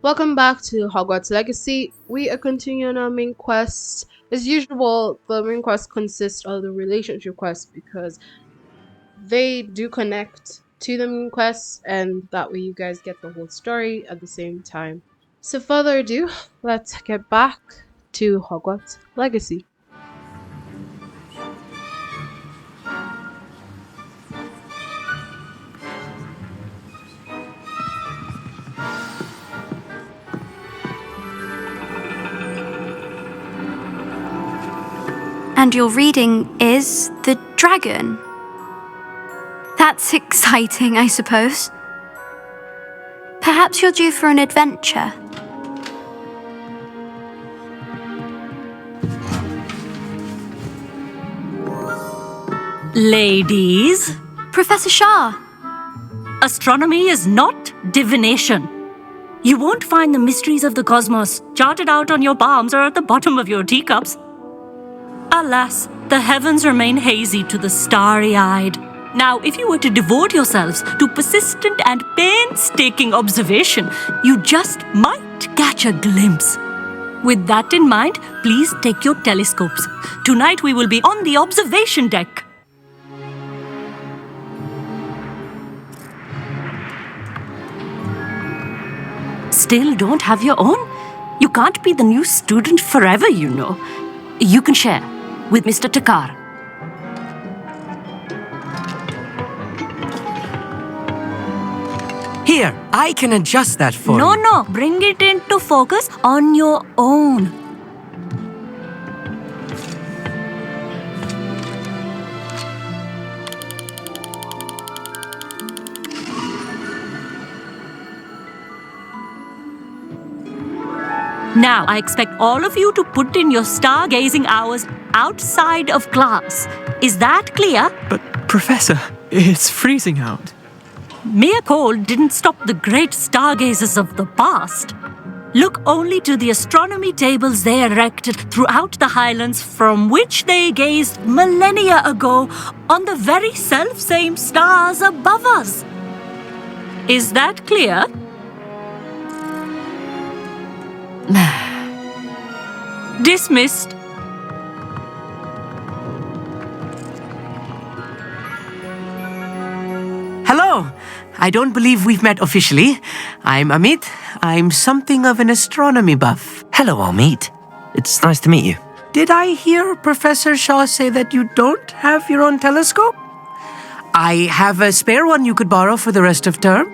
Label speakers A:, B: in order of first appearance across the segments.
A: Welcome back to Hogwarts Legacy. We are continuing our main quest. As usual, the main quest consists of the relationship quest because they do connect to the main quest, and that way you guys get the whole story at the same time. So, further ado, let's get back to Hogwarts Legacy.
B: And your reading is The Dragon. That's exciting, I suppose. Perhaps you're due for an adventure.
C: Ladies,
B: Professor Shah,
C: astronomy is not divination. You won't find the mysteries of the cosmos charted out on your palms or at the bottom of your teacups. Alas, the heavens remain hazy to the starry-eyed. Now, if you were to devote yourselves to persistent and painstaking observation, you just might catch a glimpse. With that in mind, please take your telescopes. Tonight we will be on the observation deck. Still don't have your own? You can't be the new student forever, you know. You can share with Mr. Takar.
D: Here, I can adjust that for you.
C: No, bring it into focus on your own. Now, I expect all of you to put in your stargazing hours outside of class. Is that clear?
E: But, Professor, it's freezing out.
C: Mere cold didn't stop the great stargazers of the past. Look only to the astronomy tables they erected throughout the Highlands from which they gazed millennia ago on the very self-same stars above us. Is that clear? Dismissed.
D: Hello. I don't believe we've met officially. I'm Amit. I'm something of an astronomy buff.
F: Hello, Amit. It's nice to meet you.
D: Did I hear Professor Shaw say that you don't have your own telescope? I have a spare one you could borrow for the rest of term.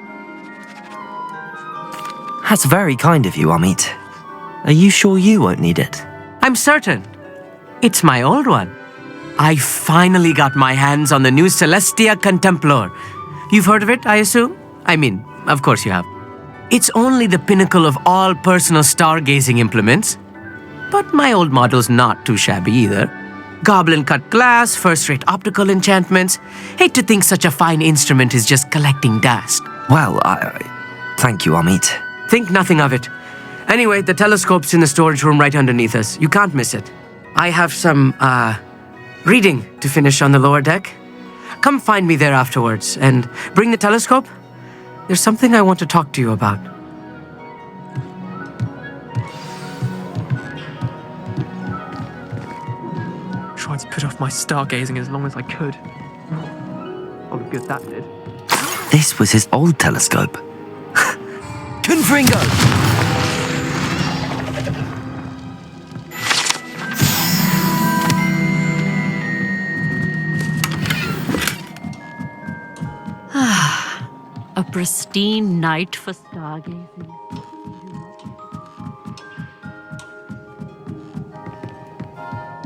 F: That's very kind of you, Amit. Are you sure you won't need it?
D: I'm certain. It's my old one. I finally got my hands on the new Celestia Contemplar. You've heard of it, I assume? I mean, of course you have. It's only the pinnacle of all personal stargazing implements. But my old model's not too shabby either. Goblin-cut glass, first-rate optical enchantments. Hate to think such a fine instrument is just collecting dust.
F: Well, thank you, Amit.
D: Think nothing of it. Anyway, the telescope's in the storage room right underneath us. You can't miss it. I have some, reading to finish on the lower deck. Come find me there afterwards, and bring the telescope. There's something I want to talk to you about.
E: Tried to put off my stargazing as long as I could. Oh, good that did.
F: This was his old telescope. Confringo!
C: A pristine night for stargazing.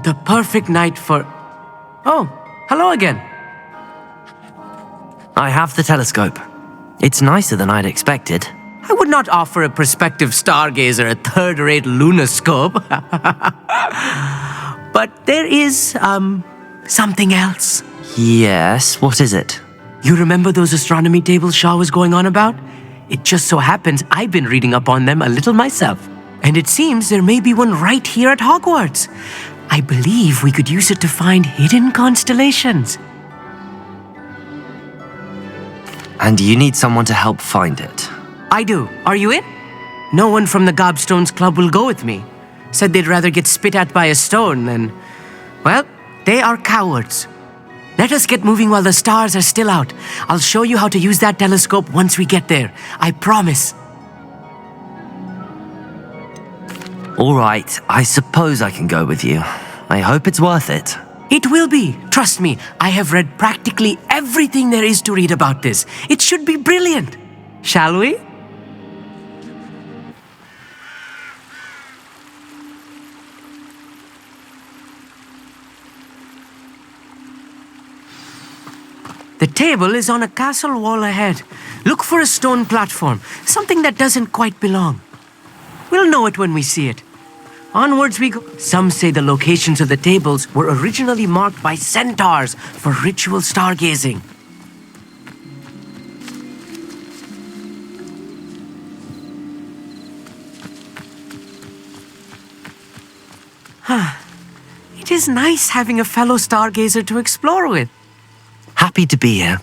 D: The perfect night for... Oh, hello again.
F: I have the telescope. It's nicer than I'd expected.
D: I would not offer a prospective stargazer a third-rate lunoscope. But there is, something else.
F: Yes, what is it?
D: You remember those astronomy tables Shaw was going on about? It just so happens I've been reading up on them a little myself. And it seems there may be one right here at Hogwarts. I believe we could use it to find hidden constellations.
F: And you need someone to help find it.
D: I do. Are you in? no one from the Gobstones Club will go with me. Said they'd rather get spit at by a stone than... Well, they are cowards. Let us get moving while the stars are still out. I'll show you how to use that telescope once we get there. I promise.
F: All right, I suppose I can go with you. I hope it's worth it.
D: It will be. Trust me, I have read practically everything there is to read about this. It should be brilliant. Shall we? The table is on a castle wall ahead. Look for a stone platform, something that doesn't quite belong. We'll know it when we see it. Onwards we go. Some say the locations of the tables were originally marked by centaurs for ritual stargazing. It is nice having a fellow stargazer to explore with.
F: Happy to be here.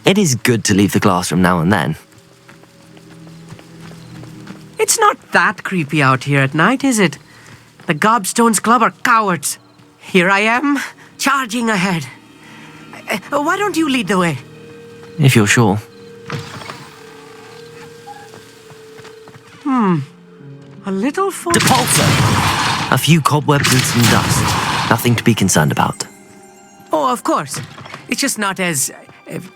F: It is good to leave the classroom now and then.
D: It's not that creepy out here at night, is it? The Gobstones Club are cowards. Here I am, charging ahead. Why don't you lead the way?
F: If you're sure.
D: A little for...
F: Depulso! A few cobwebs and some dust. Nothing to be concerned about.
D: Oh, of course. It's just not as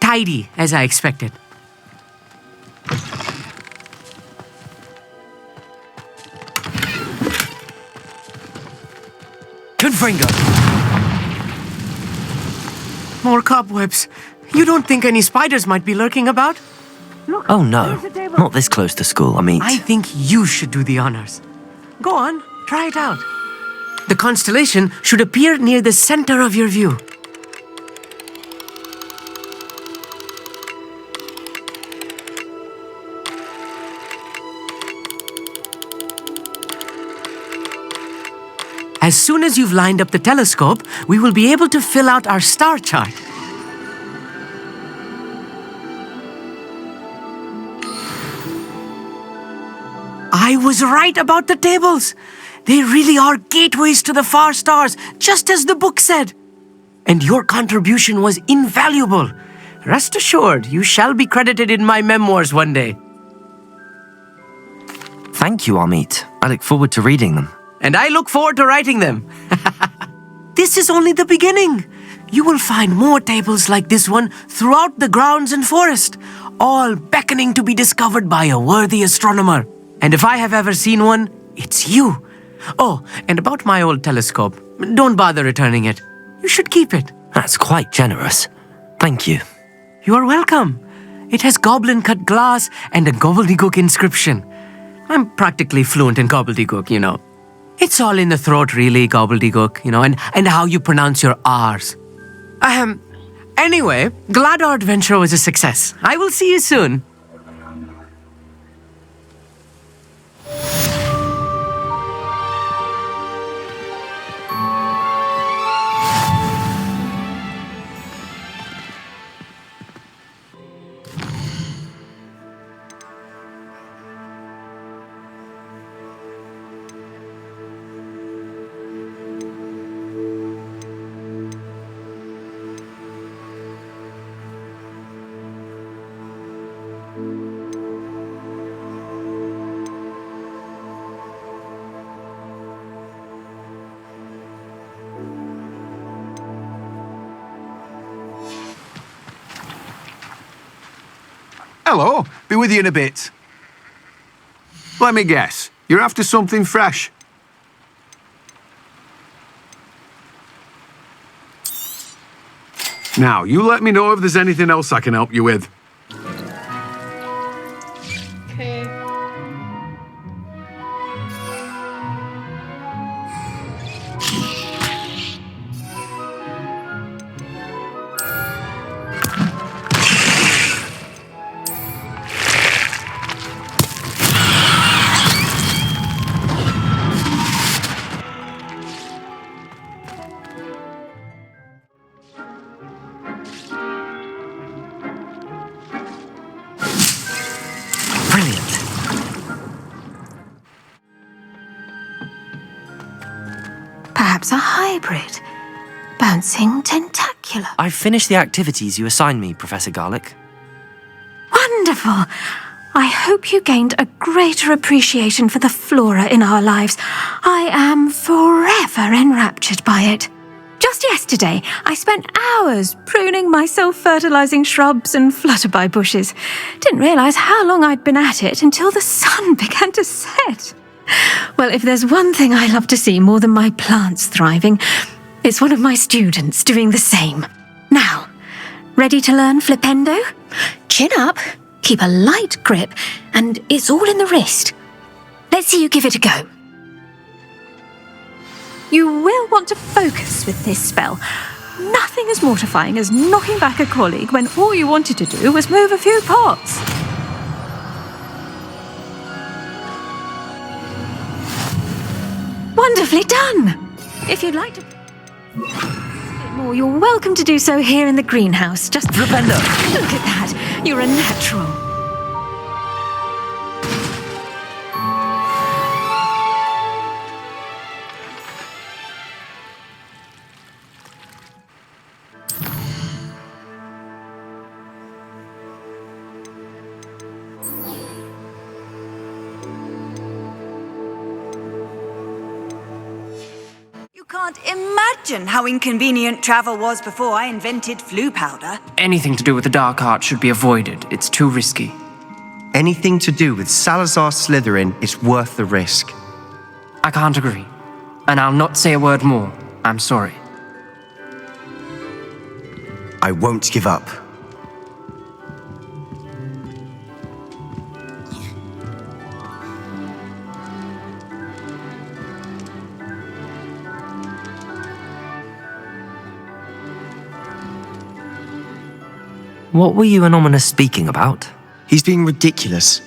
D: tidy as I expected.
F: Confringo!
D: More cobwebs. You don't think any spiders might be lurking about? Look,
F: Oh no,
D: there's a table.
F: not this close to school, I mean.
D: I think you should do the honors. Go on, try it out. The constellation should appear near the center of your view. As soon as you've lined up the telescope, we will be able to fill out our star chart. I was right about the tables. They really are gateways to the far stars, just as the book said. And your contribution was invaluable. Rest assured, you shall be credited in my memoirs one day.
F: Thank you, Amit. I look forward to reading them.
D: And I look forward to writing them. This is only the beginning. You will find more tables like this one throughout the grounds and forest, all beckoning to be discovered by a worthy astronomer. And if I have ever seen one, it's you. Oh, and about my old telescope, don't bother returning it. You should keep it.
F: That's quite generous. Thank you.
D: You are welcome. It has goblin-cut glass and a gobbledygook inscription. I'm practically fluent in gobbledygook, you know. It's all in the throat, really, gobbledygook, you know, and how you pronounce your R's. Anyway, glad our adventure was a success. I will see you soon.
G: Hello, be with you in a bit. Let me guess, you're after something fresh. Now, you let me know if there's anything else I can help you with.
A: Okay.
H: perhaps a hybrid. Bouncing tentacular.
F: I've finished the activities you assigned me, Professor Garlic.
H: Wonderful! I hope you gained a greater appreciation for the flora in our lives. I am forever enraptured by it. Just yesterday, I spent hours pruning my self-fertilizing shrubs and flutterby bushes. Didn't realize how long I'd been at it until the sun began to set. Well, if there's one thing I love to see more than my plants thriving, it's one of my students doing the same. Now, ready to learn flipendo? Chin up, keep a light grip, and it's all in the wrist. Let's see you give it a go. You will want to focus with this spell. Nothing as mortifying as knocking back a colleague when all you wanted to do was move a few pots. Wonderfully done! If you'd like to more, you're welcome to do so here in the greenhouse. Just
F: Flipendo!
H: Look at that! You're a natural.
I: Can't imagine how inconvenient travel was before I invented flu powder.
E: Anything to do with the dark art should be avoided. It's too risky.
J: Anything to do with Salazar Slytherin is worth the risk.
E: I can't agree. And I'll not say a word more. I'm sorry.
J: I won't give up.
F: What were you and Ominous speaking about?
J: He's being ridiculous.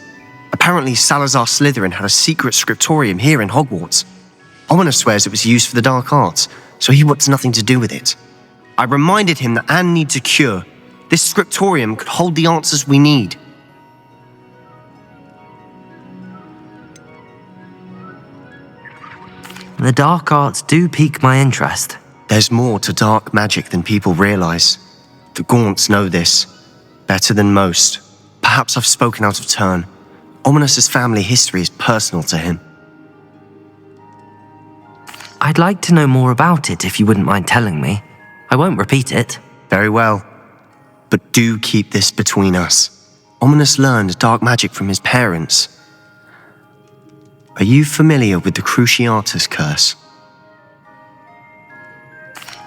J: Apparently Salazar Slytherin had a secret scriptorium here in Hogwarts. Ominous swears it was used for the dark arts, so he wants nothing to do with it. I reminded him that Anne needs a cure. This scriptorium could hold the answers we need.
F: The dark arts do pique my interest.
J: There's more to dark magic than people realize. The Gaunts know this, better than most. Perhaps I've spoken out of turn. Ominous's family history is personal to him.
F: I'd like to know more about it if you wouldn't mind telling me. I won't repeat it.
J: Very well. But do keep this between us. Ominous learned dark magic from his parents. Are you familiar with the Cruciatus Curse?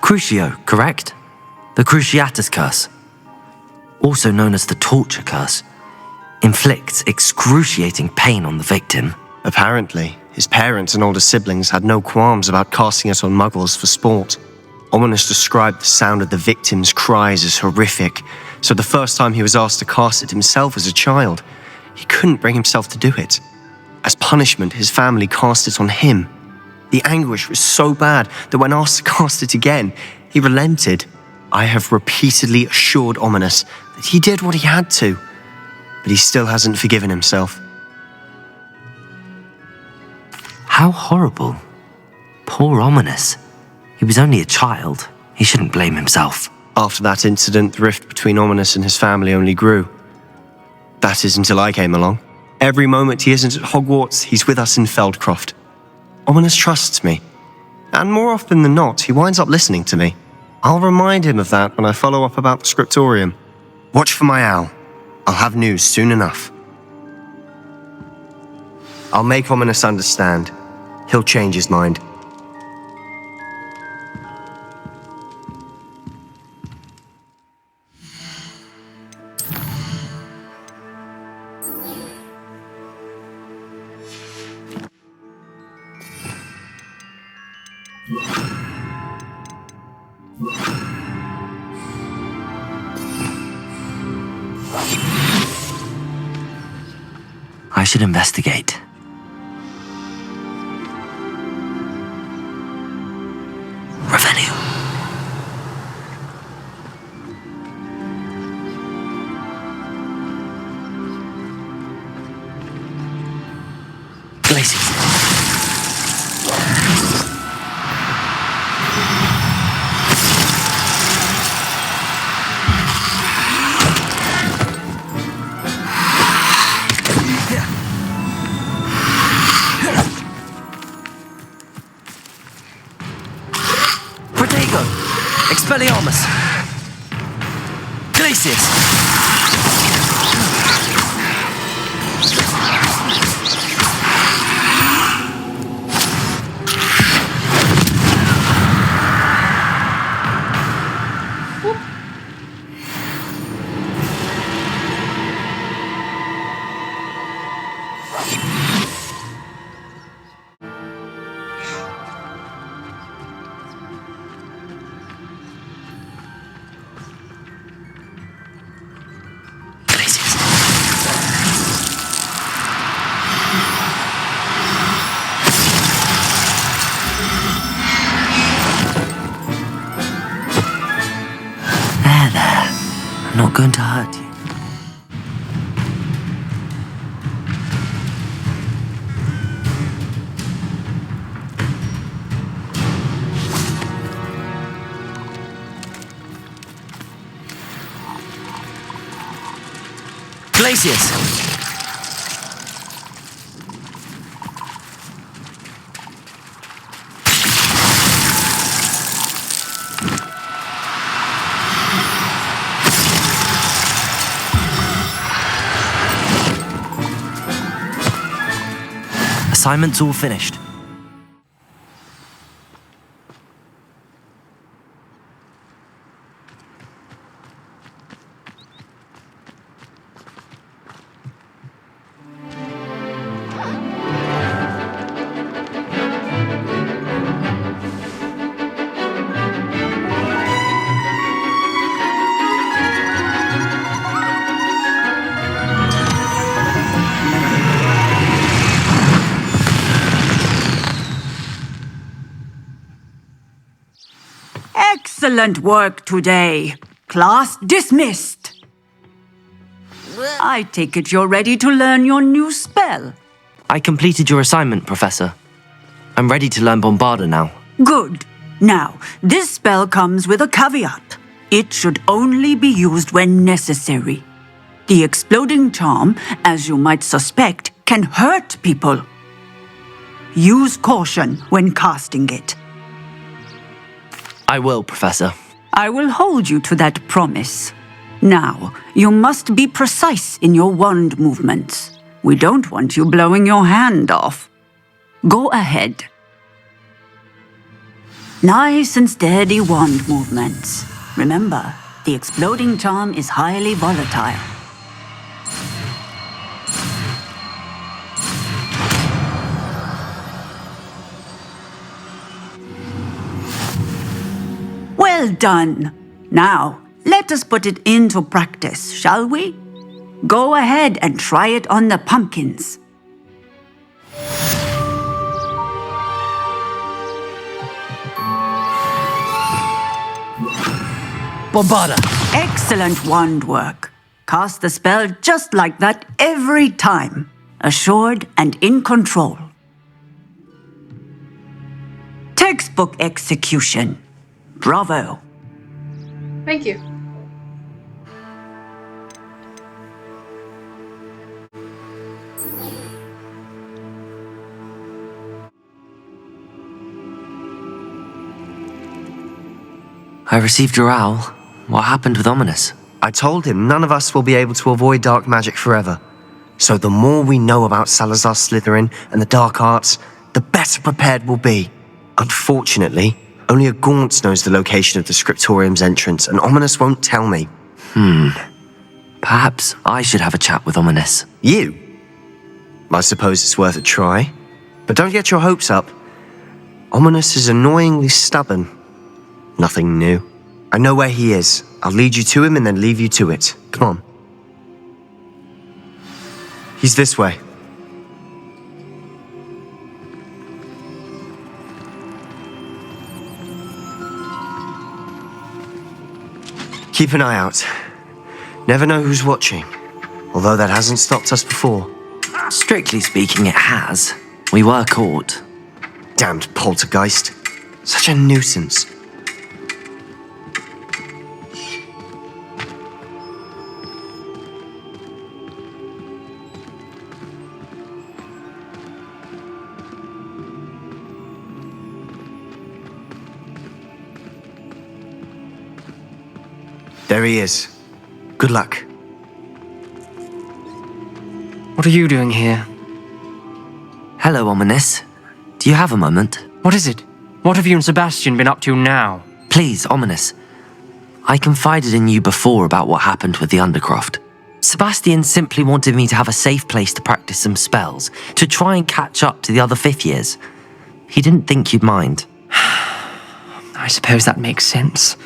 F: Crucio, correct? The Cruciatus Curse, also known as the Torture Curse, inflicts excruciating pain on the victim.
J: Apparently, his parents and older siblings had no qualms about casting it on muggles for sport. Ominous described the sound of the victim's cries as horrific, so the first time he was asked to cast it himself as a child, he couldn't bring himself to do it. As punishment, his family cast it on him. The anguish was so bad that when asked to cast it again, he relented. I have repeatedly assured Ominous that he did what he had to, but he still hasn't forgiven himself.
F: How horrible. Poor Ominous. He was only a child. He shouldn't blame himself.
J: After that incident, the rift between Ominous and his family only grew. That is until I came along. Every moment he isn't at Hogwarts, he's with us in Feldcroft. Ominous trusts me, and more often than not, he winds up listening to me. I'll remind him of that when I follow up about the scriptorium. Watch for my owl. I'll have news soon enough. I'll make Ominous understand. He'll change his mind.
F: I should investigate. Revenue. Glaciers.
D: Expelliarmus! Glacius!
F: I'm not going to hurt you.
D: Glacius!
F: Assignment's all finished.
I: Excellent work today. Class dismissed. I take it you're ready to learn your new spell.
F: I completed your assignment, Professor. I'm ready to learn Bombarda now.
I: Good. Now, this spell comes with a caveat. It should only be used when necessary. The exploding charm, as you might suspect, can hurt people. Use caution when casting it.
F: I will, Professor.
I: I will hold you to that promise. Now, you must be precise in your wand movements. We don't want you blowing your hand off. Go ahead. Nice and steady wand movements. Remember, the exploding charm is highly volatile. Well done. Now, let us put it into practice, shall we? Go ahead and try it on the pumpkins.
D: Bombarda!
I: Excellent wand work. Cast the spell just like that every time. Assured and in control. Textbook execution. Bravo.
A: Thank you.
F: I received your owl. What happened with Ominous?
J: I told him none of us will be able to avoid dark magic forever. So the more we know about Salazar Slytherin and the dark arts, the better prepared we'll be. Unfortunately, only a Gaunt knows the location of the Scriptorium's entrance, and Ominous won't tell me.
F: Perhaps I should have a chat with Ominous.
J: You? I suppose it's worth a try. But don't get your hopes up. Ominous is annoyingly stubborn. Nothing new. I know where he is. I'll lead you to him and then leave you to it. Come on. He's this way. Keep an eye out. Never know who's watching. Although that hasn't stopped us before.
F: Strictly speaking, it has. We were caught.
J: Damned poltergeist. Such a nuisance. There he is. Good luck.
E: What are you doing here?
F: Hello, Ominous. Do you have a moment?
E: What is it? What have you and Sebastian been up to now?
F: Please, Ominous. I confided in you before about what happened with the Undercroft. Sebastian simply wanted me to have a safe place to practice some spells, to try and catch up to the other fifth years. He didn't think you'd mind.
E: I suppose that makes sense.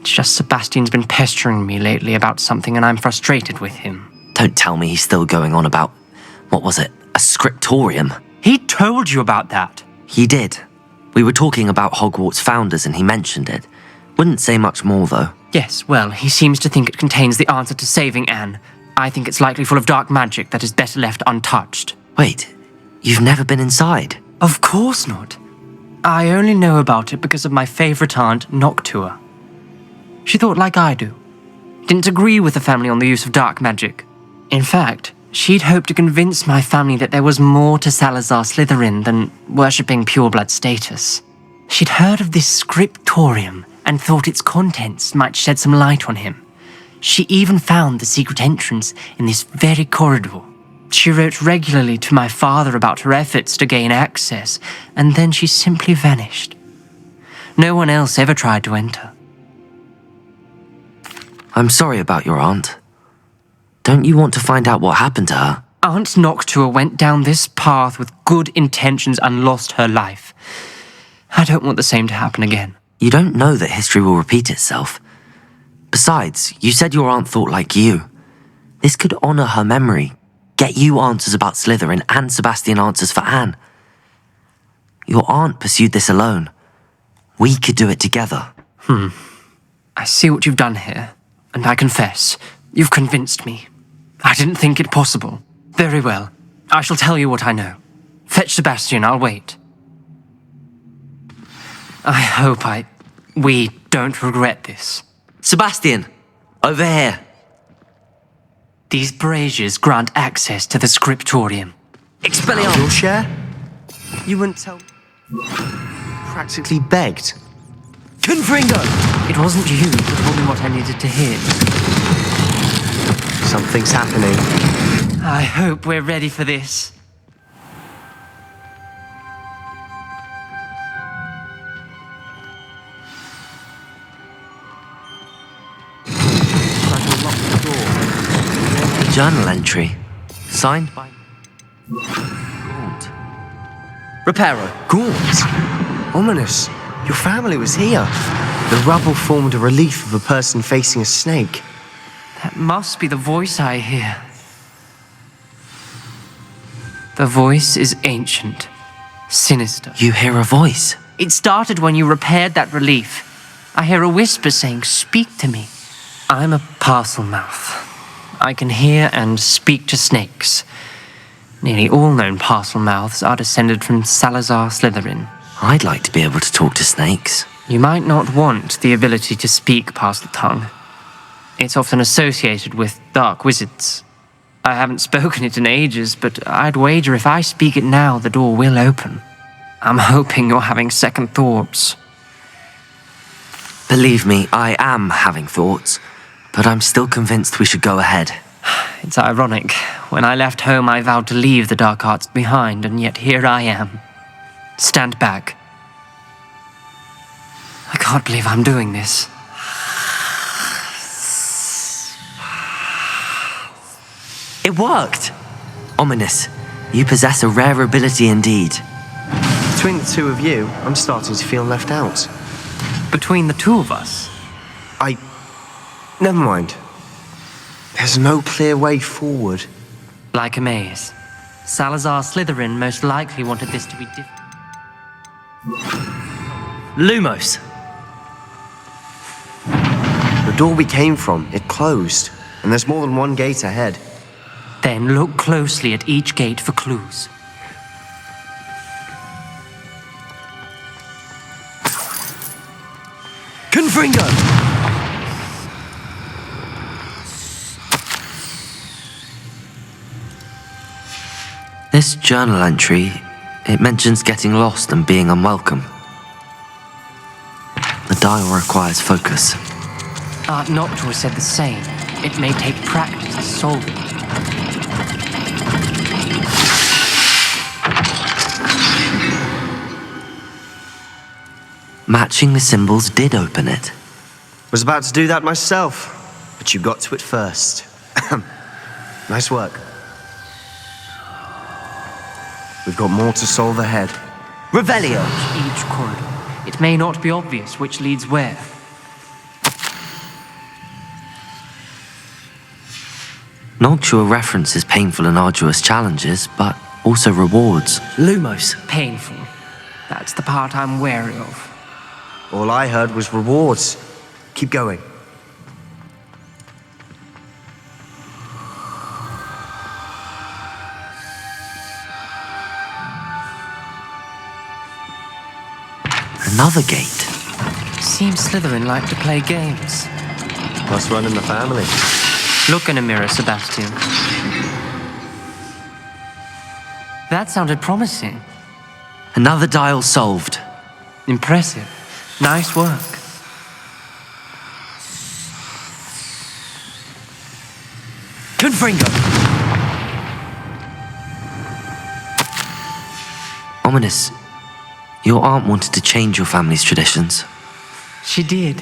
E: It's just Sebastian's been pestering me lately about something and I'm frustrated with him.
F: Don't tell me he's still going on about, what was it, a scriptorium?
E: He told you about that.
F: He did. We were talking about Hogwarts founders and he mentioned it. Wouldn't say much more though.
E: Yes, well, he seems to think it contains the answer to saving Anne. I think it's likely full of dark magic that is better left untouched.
F: Wait, you've never been inside?
E: Of course not. I only know about it because of my favourite aunt, Noctua. She thought like I do. Didn't agree with the family on the use of dark magic. In fact, she'd hoped to convince my family that there was more to Salazar Slytherin than worshipping pureblood status. She'd heard of this scriptorium and thought its contents might shed some light on him. She even found the secret entrance in this very corridor. She wrote regularly to my father about her efforts to gain access, and then she simply vanished. No one else ever tried to enter.
F: I'm sorry about your aunt. Don't you want to find out what happened to her?
E: Aunt Noctua went down this path with good intentions and lost her life. I don't want the same to happen again.
F: You don't know that history will repeat itself. Besides, you said your aunt thought like you. This could honor her memory, get you answers about Slytherin and Sebastian answers for Anne. Your aunt pursued this alone. We could do it together.
E: I see what you've done here, and I confess, you've convinced me. I didn't think it possible. Very well. I shall tell you what I know. Fetch Sebastian, I'll wait. I hope we don't regret this.
F: Sebastian, over here.
E: These braziers grant access to the scriptorium.
F: Expelliarmus!
J: Your share? You wouldn't tell me. Practically begged.
F: Confringo!
E: It wasn't you who told me what I needed to hear.
J: Something's happening.
E: I hope we're ready for this.
F: Journal entry. Signed by... Gaunt. Reparo.
J: Gaunt! Ominous. Your family was here. The rubble formed a relief of a person facing a snake.
E: That must be the voice I hear. The voice is ancient, sinister.
F: You hear a voice?
E: It started when you repaired that relief. I hear a whisper saying, "Speak to me." I'm a parcel mouth. I can hear and speak to snakes. Nearly all known parcel mouths are descended from Salazar Slytherin.
F: I'd like to be able to talk to snakes.
E: You might not want the ability to speak parcel tongue. It's often associated with dark wizards. I haven't spoken it in ages, but I'd wager if I speak it now, the door will open. I'm hoping you're having second thoughts.
F: Believe me, I am having thoughts, but I'm still convinced we should go ahead.
E: It's ironic. When I left home, I vowed to leave the dark arts behind, and yet here I am. Stand back. I can't believe I'm doing this.
F: It worked! Ominous, you possess a rare ability indeed.
J: Between the two of you, I'm starting to feel left out.
E: Between the two of us?
J: Never mind. There's no clear way forward.
E: Like a maze. Salazar Slytherin most likely wanted this to be different.
F: Lumos!
J: The door we came from, it closed, and there's more than one gate ahead.
E: Then look closely at each gate for clues.
F: Confringo! This journal entry, it mentions getting lost and being unwelcome. The dial requires focus.
E: Aunt Noctua said the same. It may take practice to solve it.
F: Matching the symbols did open it.
J: Was about to do that myself, but you got to it first. Nice work. We've got more to solve ahead. Revelio!
E: Each corridor. It may not be obvious which leads where.
F: Noctua references painful and arduous challenges, but also rewards.
D: Lumos.
E: Painful. That's the part I'm wary of.
J: All I heard was rewards. Keep going.
F: Another gate.
E: Seems Slytherin like to play games.
J: Must run in the family.
E: Look in a mirror, Sebastian. That sounded promising.
F: Another dial solved.
E: Impressive. Nice work.
D: Confringo.
F: Ominous. Your aunt wanted to change your family's traditions.
E: She did.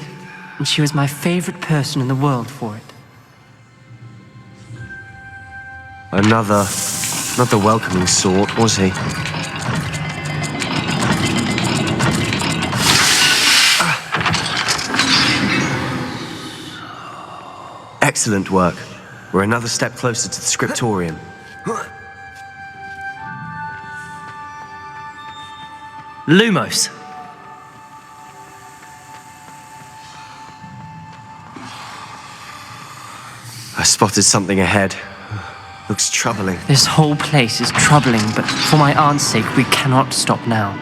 E: And she was my favorite person in the world for it.
J: Another not the welcoming sort, was he? Excellent work. We're another step closer to the scriptorium.
D: Lumos.
J: I spotted something ahead. Looks troubling.
E: This whole place is troubling, but for my aunt's sake, we cannot stop now.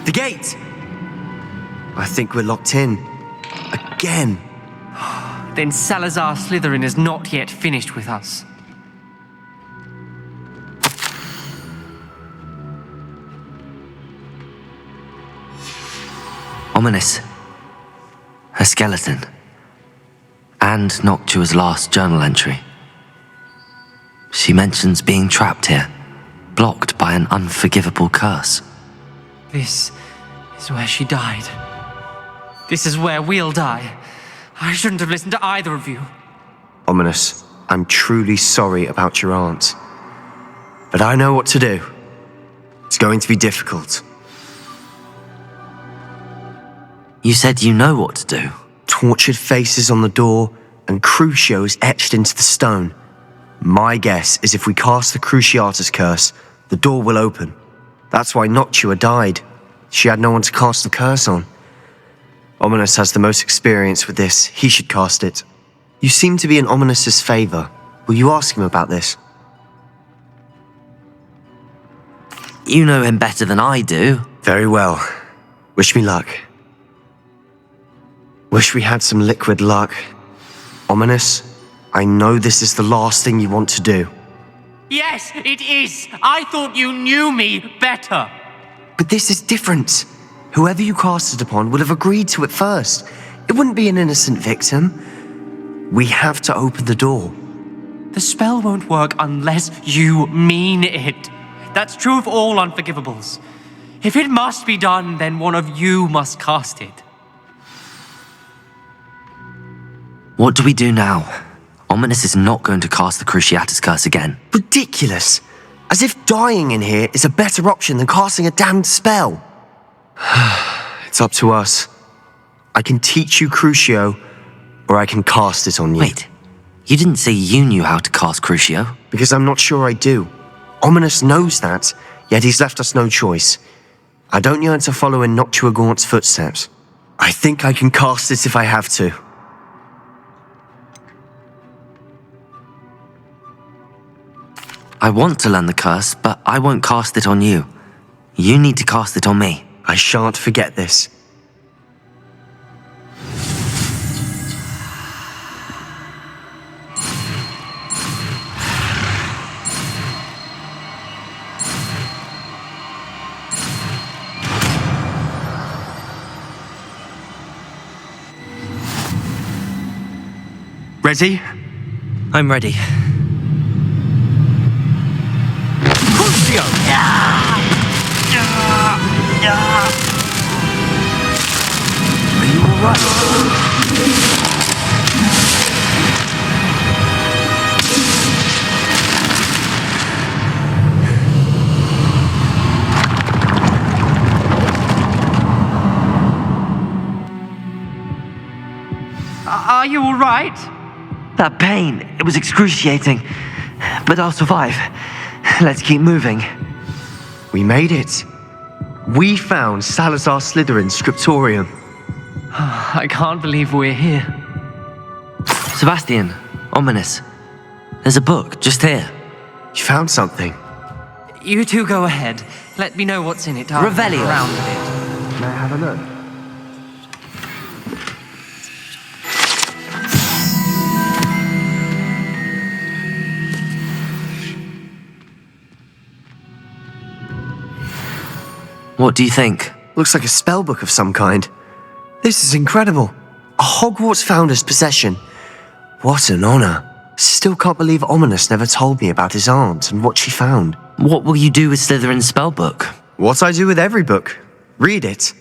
J: The gate! I think we're locked in. Again.
E: Then Salazar Slytherin is not yet finished with us.
F: Ominous. Her skeleton. And Noctua's last journal entry. She mentions being trapped here, blocked by an unforgivable curse.
E: This is where she died. This is where we'll die. I shouldn't have listened to either of you.
J: Ominous, I'm truly sorry about your aunt. But I know what to do. It's going to be difficult.
F: You said you know what to do.
J: Tortured faces on the door and Crucios etched into the stone. My guess is if we cast the Cruciatus curse, the door will open. That's why Noctua died. She had no one to cast the curse on. Ominous has the most experience with this. He should cast it. You seem to be in Ominous's favor. Will you ask him about this?
F: You know him better than I do.
J: Very well. Wish me luck. Wish we had some liquid luck. Ominous, I know this is the last thing you want to do.
E: Yes, it is. I thought you knew me better.
J: But this is different. Whoever you cast it upon would have agreed to it first. It wouldn't be an innocent victim. We have to open the door.
E: The spell won't work unless you mean it. That's true of all unforgivables. If it must be done, then one of you must cast it.
F: What do we do now? Ominous is not going to cast the Cruciatus curse again.
J: Ridiculous. As if dying in here is a better option than casting a damned spell. It's up to us. I can teach you Crucio, or I can cast it on you.
F: Wait, you didn't say you knew how to cast Crucio?
J: Because I'm not sure I do. Ominous knows that, yet he's left us no choice. I don't yearn to follow in Noctua Gaunt's footsteps. I think I can cast it if I have to.
F: I want to learn the curse, but I won't cast it on you. You need to cast it on me.
J: I shan't forget this.
E: Ready?
F: I'm ready.
E: Crucio!
F: Are you alright?
E: Are you all right?
F: That pain, it was excruciating. But I'll survive. Let's keep moving.
J: We made it. We found Salazar Slytherin's scriptorium.
E: I can't believe we're here.
F: Sebastian, ominous. There's a book just here.
J: You found something.
E: You two go ahead. Let me know what's in it. I'll
F: Revelio.
E: look around a bit.
J: May I have a look?
F: What do you think?
J: Looks like a spellbook of some kind. This is incredible. A Hogwarts founder's possession. What an honor. Still can't believe Ominous never told me about his aunt and what she found.
F: What will you do with Slytherin's spellbook?
J: What I do with every book. Read it.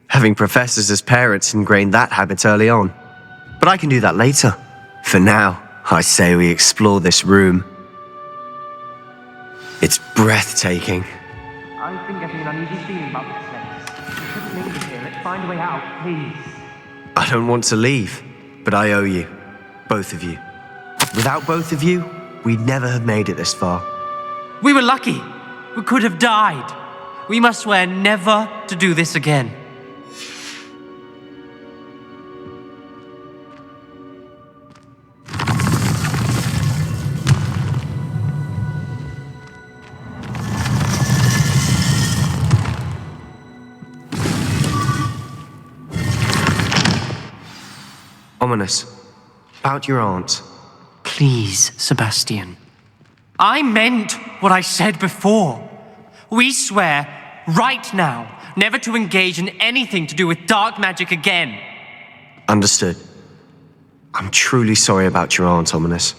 J: Having professors as parents ingrained that habit early on. But I can do that later. For now, I say we explore this room. It's breathtaking.
E: I've been getting an uneasy feeling about this place. We shouldn't linger here. Let's find a way out, please.
J: I don't want to leave, but I owe you. Both of you. Without both of you, we'd never have made it this far.
E: We were lucky. We could have died. We must swear never to do this again.
J: Ominous. About your aunt.
E: Please, Sebastian. I meant what I said before. We swear, right now, never to engage in anything to do with dark magic again.
J: Understood. I'm truly sorry about your aunt, Ominous.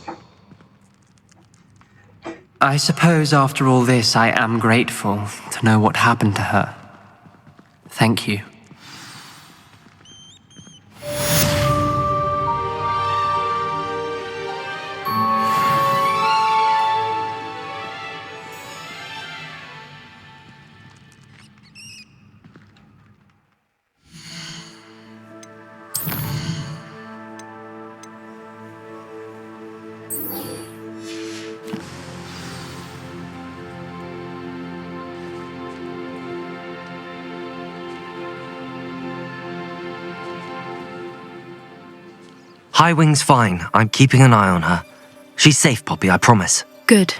E: I suppose after all this, I am grateful to know what happened to her. Thank you.
F: Highwing's fine. I'm keeping an eye on her. She's safe, Poppy, I promise.
K: Good.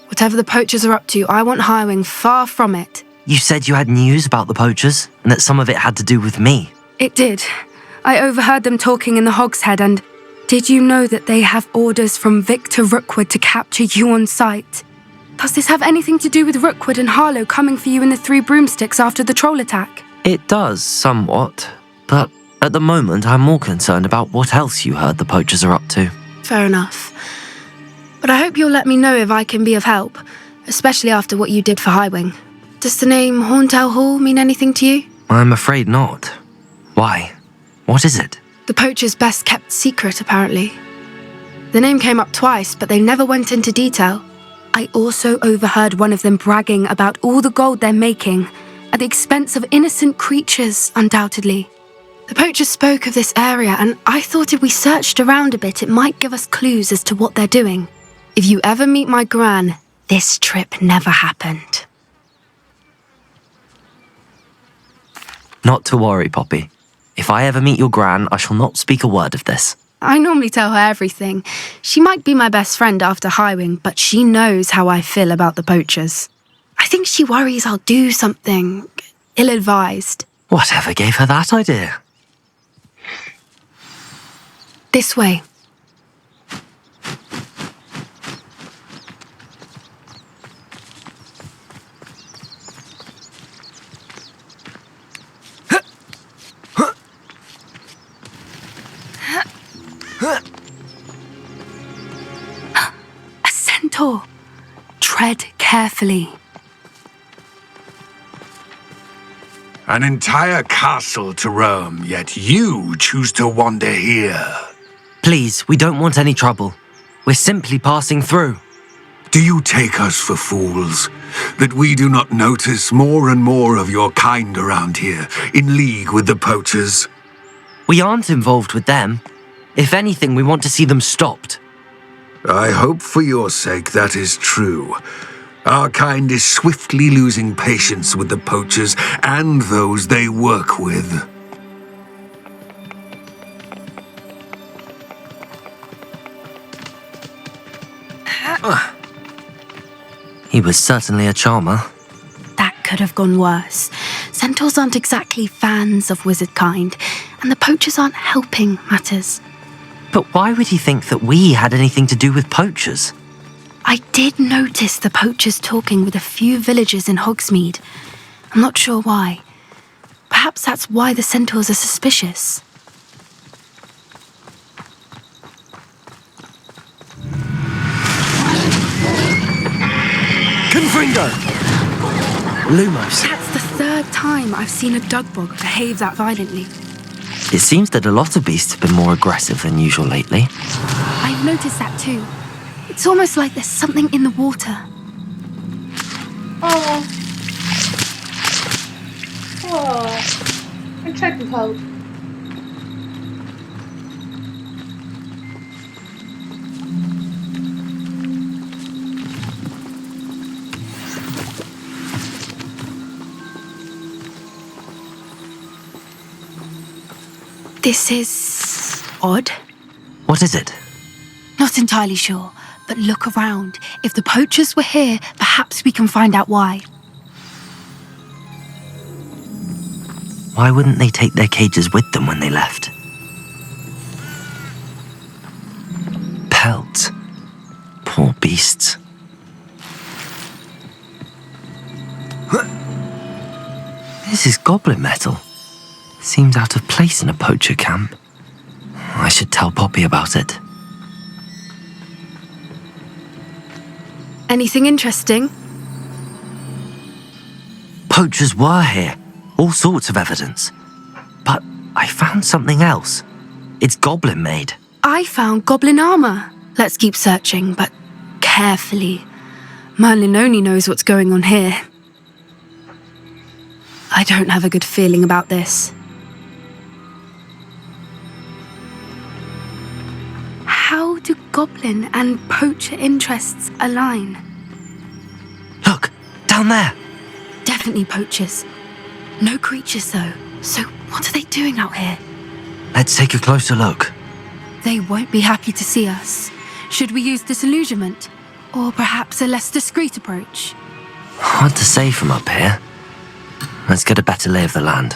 K: Whatever the poachers are up to, I want Highwing far from it.
F: You said you had news about the poachers, and that some of it had to do with me.
K: It did. I overheard them talking in the Hogshead, and did you know that they have orders from Victor Rookwood to capture you on sight? Does this have anything to do with Rookwood and Harlow coming for you in the Three Broomsticks after the troll attack?
F: It does, somewhat. But at the moment, I'm more concerned about what else you heard the poachers are up to.
K: Fair enough. But I hope you'll let me know if I can be of help, especially after what you did for Highwing. Does the name Horntail Hall mean anything to you?
F: I'm afraid not. Why? What is it?
K: The poacher's best kept secret, apparently. The name came up twice, but they never went into detail. I also overheard one of them bragging about all the gold they're making, at the expense of innocent creatures, undoubtedly. The poachers spoke of this area, and I thought if we searched around a bit, it might give us clues as to what they're doing. If you ever meet my gran, this trip never happened.
F: Not to worry, Poppy. If I ever meet your gran, I shall not speak a word of this.
K: I normally tell her everything. She might be my best friend after Highwing, but she knows how I feel about the poachers. I think she worries I'll do something ill-advised.
F: Whatever gave her that idea?
K: This way. tread carefully.
L: An entire castle to roam, yet you choose to wander here.
F: Please, we don't want any trouble. We're simply passing through.
L: Do you take us for fools? That we do not notice more and more of your kind around here, in league with the poachers?
F: We aren't involved with them. If anything, we want to see them stopped.
L: I hope for your sake that is true. Our kind is swiftly losing patience with the poachers and those they work with.
F: He was certainly a charmer.
K: That could have gone worse. Centaurs aren't exactly fans of wizard kind, and the poachers aren't helping matters.
F: But why would he think that we had anything to do with poachers?
K: I did notice the poachers talking with a few villagers in Hogsmeade. I'm not sure why. Perhaps that's why the centaurs are suspicious.
F: Confringo! Lumos.
K: That's the third time I've seen a dugbog behave that violently.
F: It seems that a lot of beasts have been more aggressive than usual lately.
K: I've noticed that too. It's almost like there's something in the water.
A: Oh. Oh. I tried to help.
K: This is odd.
F: What is it?
K: Not entirely sure, but look around. If the poachers were here, perhaps we can find out why.
F: Why wouldn't they take their cages with them when they left? Pelts. Poor beasts. This is goblin metal. Seems out of place in a poacher camp. I should tell Poppy about it.
K: Anything interesting?
F: Poachers were here. All sorts of evidence. But I found something else. It's goblin made.
K: I found goblin armor. Let's keep searching, but carefully. Merlin only knows what's going on here. I don't have a good feeling about this. How do goblin and poacher interests align?
F: Look, down there.
K: Definitely poachers. No creatures though. So what are they doing out here?
F: Let's take a closer look.
K: They won't be happy to see us. Should we use disillusionment? Or perhaps a less discreet approach?
F: Hard to say from up here. Let's get a better lay of the land.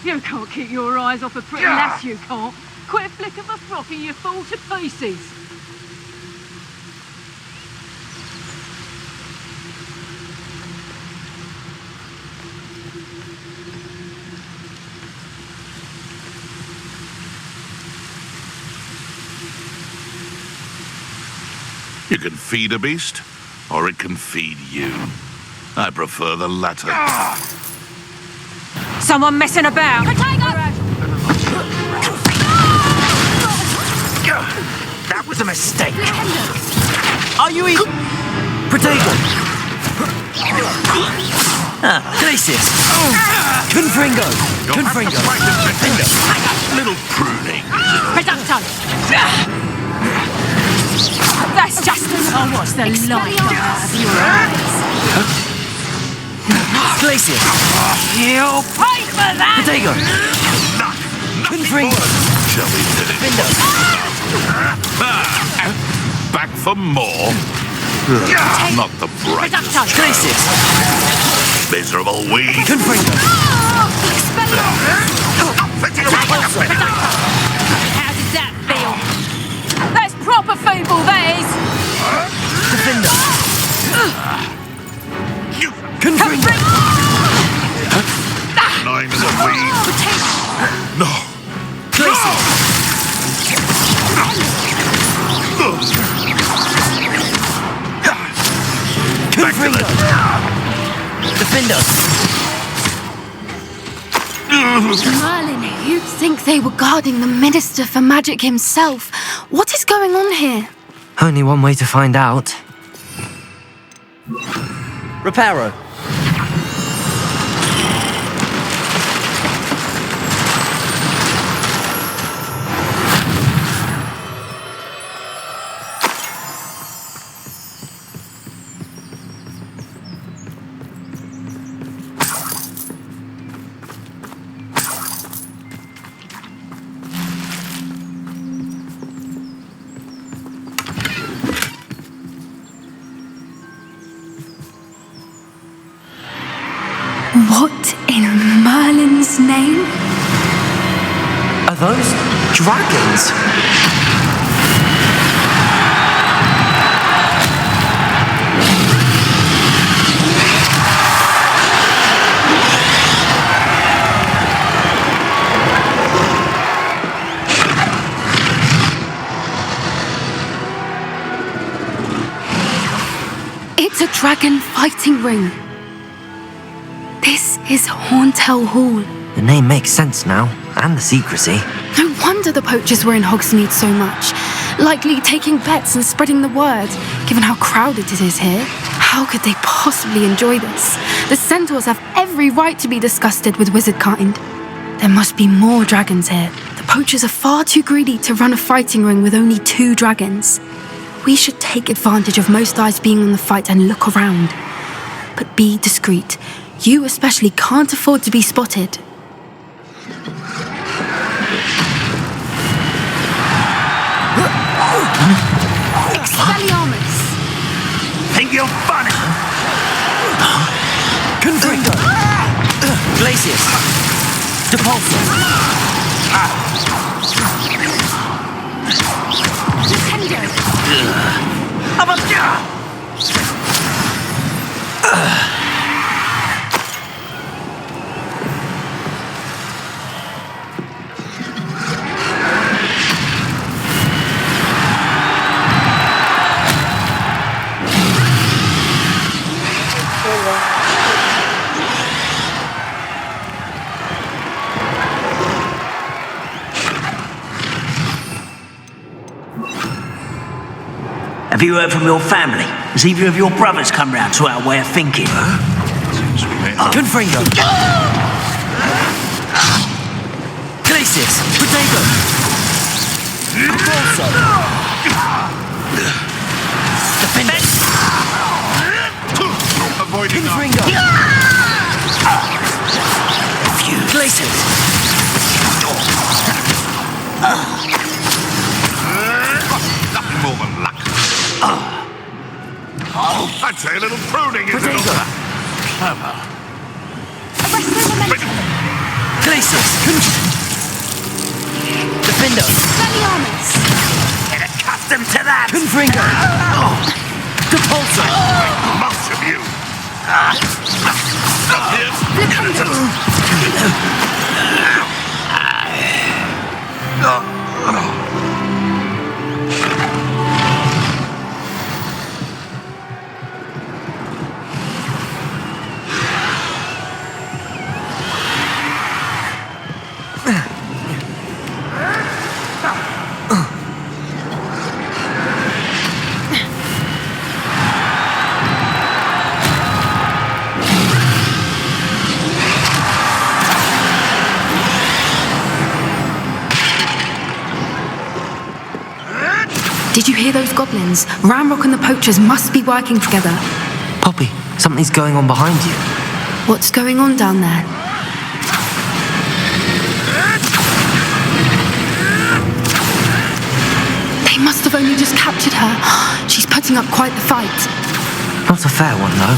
M: You can't keep your eyes off a pretty lass, you can't. Quit a flick of a frock and you fall to pieces.
N: You can feed a beast, or it can feed you. I prefer the latter.
M: Someone messing about.
D: That was a mistake. Are you even... Potato! Glacius! Confringo! Confringo!
N: Little pruning.
M: Producto! That's just oh, what's the light of your eyes?
D: Glacius!
M: You'll pay for that!
D: Potato! Confringo!
N: Shall we finish? Back for more? Not the brightest.
D: Glacius!
N: Miserable weed.
D: Confringo!
M: How does that feel? That's proper feeble, that is!
D: Defender! Confringo!
N: I'm the weed. No.
D: Glacius!
N: immaculate.
D: Defend us!
K: Merlin, you'd think they were guarding the Minister for Magic himself. What is going on here?
F: Only one way to find out.
D: Reparo.
K: What in Merlin's name?
F: Are those dragons?
K: It's a dragon fighting ring. This is Horntail Hall.
F: The name makes sense now, and the secrecy.
K: No wonder the poachers were in Hogsmeade so much. Likely taking bets and spreading the word, given how crowded it is here. How could they possibly enjoy this? The centaurs have every right to be disgusted with wizard kind. There must be more dragons here. The poachers are far too greedy to run a fighting ring with only 2 dragons. We should take advantage of most eyes being on the fight and look around. But be discreet. You especially can't afford to be spotted. Expelliarmus!
N: Think you're funny?
D: Confringo! Glacius! Depulso!
O: Have you heard from your family? Has either of your brothers come round to our way of thinking?
D: Confringo! Glacius! Protego! Depulso! Defend us!
N: Avoiding
D: Confringo! Glacius!
N: nothing more than luck. I'd say a little pruning is a little clever.
D: Glacius! Defend us!
K: Expelliarmus!
O: Get accustomed to that!
D: Confringo! Depulso!
N: Most of you. Stop here.
K: Did you hear those goblins? Ramrock and the poachers must be working together.
F: Poppy, something's going on behind you.
K: What's going on down there? They must have only just captured her. She's putting up quite the fight.
F: Not a fair one, though.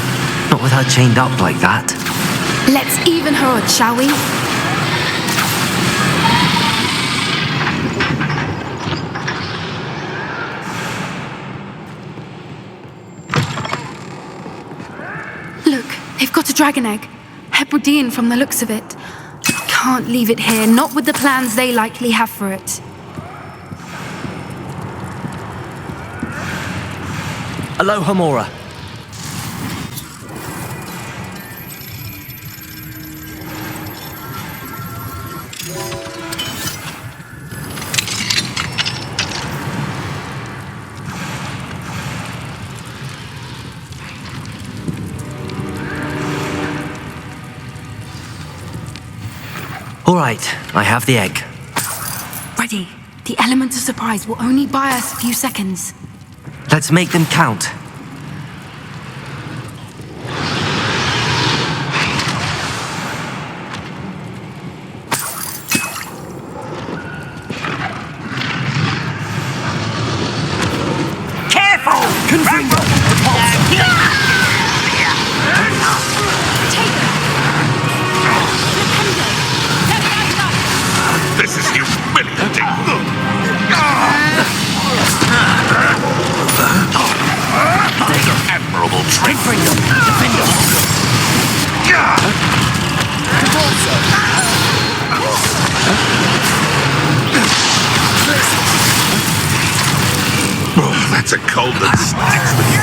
F: Not with her chained up like that.
K: Let's even her odds, shall we? Look, they've got a dragon egg. Hebridean from the looks of it. Can't leave it here, not with the plans they likely have for it.
D: Aloha Mora.
F: All right, I have the egg.
K: Ready. The element of surprise will only buy us a few seconds.
F: Let's make them count.
O: Careful!
D: Confringo!
N: This is humiliating. Admirable trick.
D: Confringo! Defendo! Depulso!
N: Oh, that's a cold that sticks with you.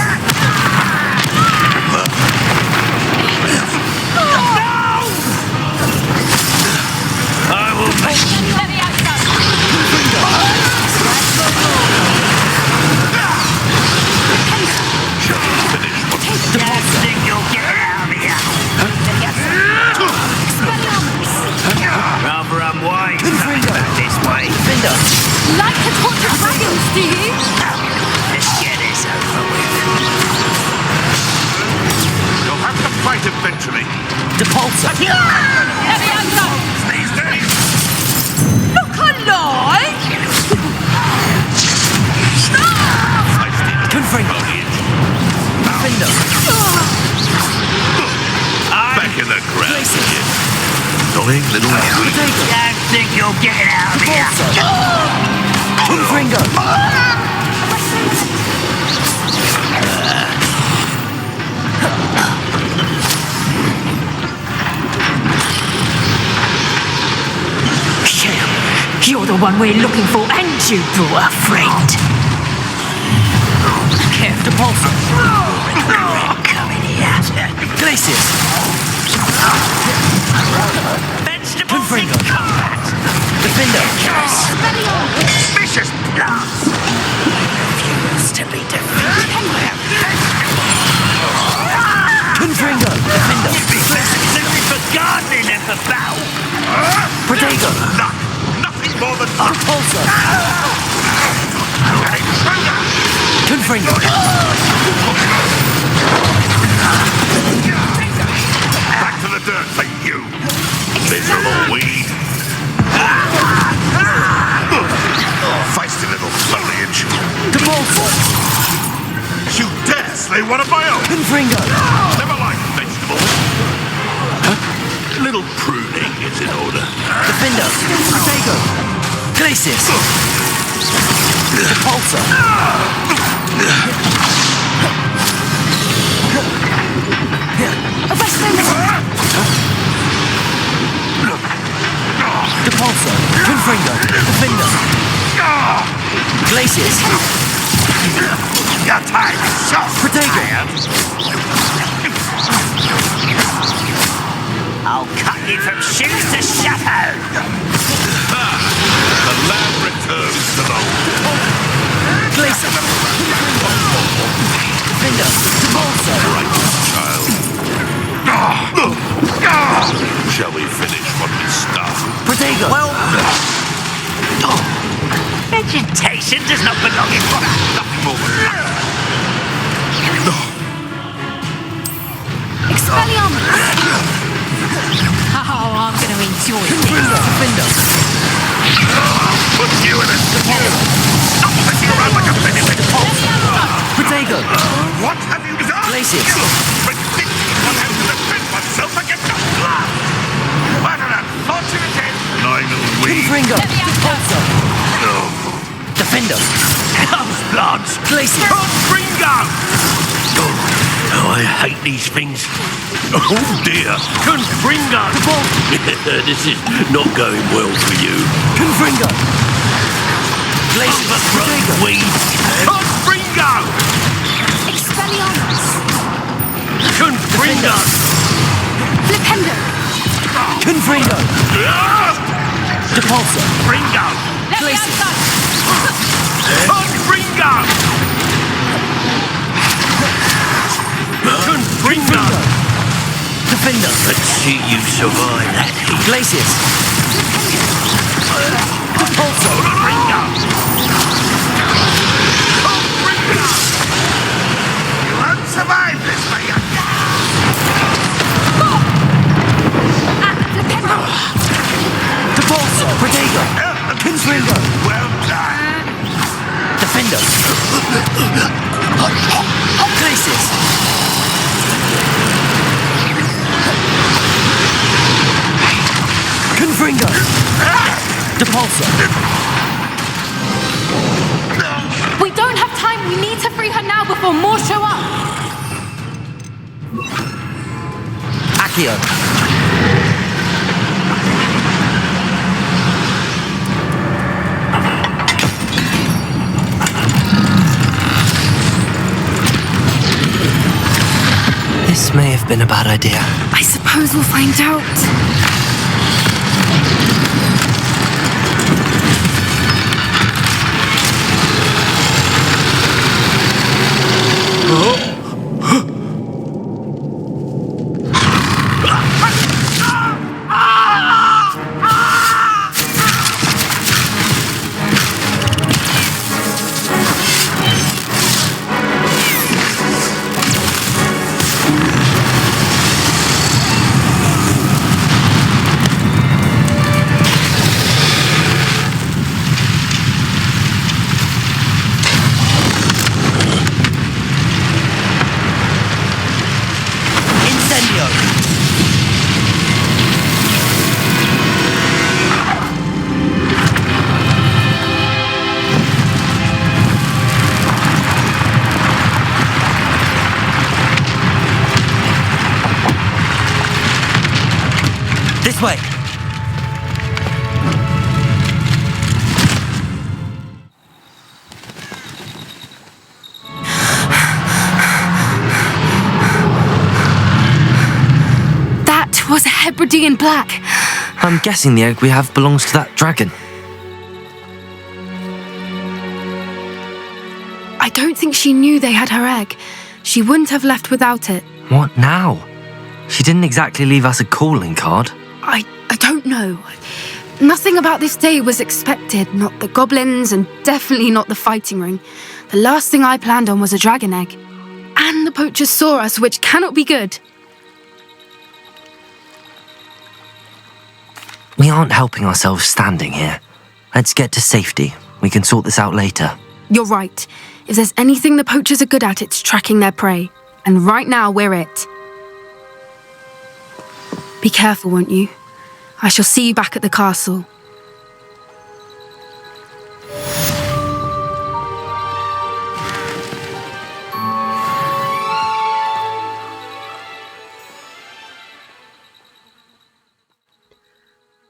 O: I will make
N: Shall we finish what we
O: Don't think you'll get out of here. Rather unwise coming back this way.
H: Like to talk to dragons, do you?
O: Let's get this over with.
N: You'll have to fight eventually.
D: Depulso!
N: These days.
H: Look alive!
D: Confringo! Defendo!
N: Back in the ground again. Annoying little weed.
O: Don't think you'll get out of here.
D: Confringo!
H: You're the one we're looking for, and you brought a friend.
D: Depulso!
O: Come in here.
D: Glacius!
O: Vegetables
D: Confringo!
O: in combat.
D: Defendo!
O: Vicious blast. Refuse to be defeated.
D: Confringo! Defendo!
O: Simply for gardening and for battle.
D: Protego!
N: Nothing more than luck.
D: Depulso! Confringo!
N: Back to the dirt for you. Miserable weed. Feisty little foliage.
D: Depulso!
N: You dare slay one of my own.
D: Confringo!
N: Never liked vegetables. Little pruning is in order.
D: Defendo! Protego! Glacius! Depulso! Depulso! Confringo! Defendo! Glacius!
N: Your time is short.
D: Protego!
O: I'll cut you from shoes to shadow.
N: The lamb returns to the
D: Glacius! Defendo! Depulso!
N: right child. Shall we finish what we started?
D: Protego!
O: Vegetation does not belong in water.
N: Nothing more than
H: Expelliarmus! Oh, I'm going to enjoy this.
D: Defendo!
N: Put you in a stop messing around like a benefit.
D: Protego!
N: What have you done?
D: Glacius!
N: Ridiculous. One has to defend oneself against the blood. What an unfortunate end. Annoying little weed.
D: Confringo! Depulso! Defendo!
O: Comes bloods.
D: Glacius!
N: Confringo!
O: Oh, I hate these things. Oh dear. Confringo! This is not going well for you.
D: Confringo! Glacius! Protego!
O: Weeds.
N: Confringo!
H: Expelliarmus!
O: Confringo!
H: Flipendo!
D: Confringo! Depulso!
O: Confringo!
D: Glacius!
O: Confringo! Confringo!
D: Defendo!
O: Let's see you survive that.
D: Glacius!
N: You won't survive this, my young
F: Depulso! Protego! Kinslinger!
N: Well done.
F: Defender! Crisis! Confringo! Depulso!
K: We don't have time. We need to free her now before more show up.
F: Accio! This may have been a bad idea.
K: I suppose we'll find out.
F: This way!
K: That was a Hebridean black.
F: I'm guessing the egg we have belongs to that dragon.
K: I don't think she knew they had her egg. She wouldn't have left without it.
F: What now? She didn't exactly leave us a calling card.
K: I don't know. Nothing about this day was expected. Not the goblins, and definitely not the fighting ring. The last thing I planned on was a dragon egg. And the poachers saw us, which cannot be good.
F: We aren't helping ourselves standing here. Let's get to safety. We can sort this out later.
K: You're right. If there's anything the poachers are good at, it's tracking their prey. And right now, we're it. Be careful, won't you? I shall see you back at the castle.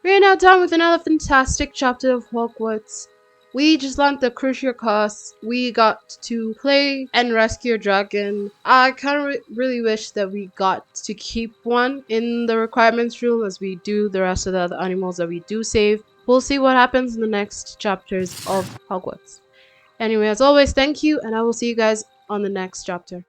A: We're now done with another fantastic chapter of Hogwarts. We just learned the crucial costs. We got to play and rescue a dragon. I kind of really wish that we got to keep one in the requirements room as we do the rest of the other animals that we do save. We'll see what happens in the next chapters of Hogwarts. Anyway, as always, thank you, and I will see you guys on the next chapter.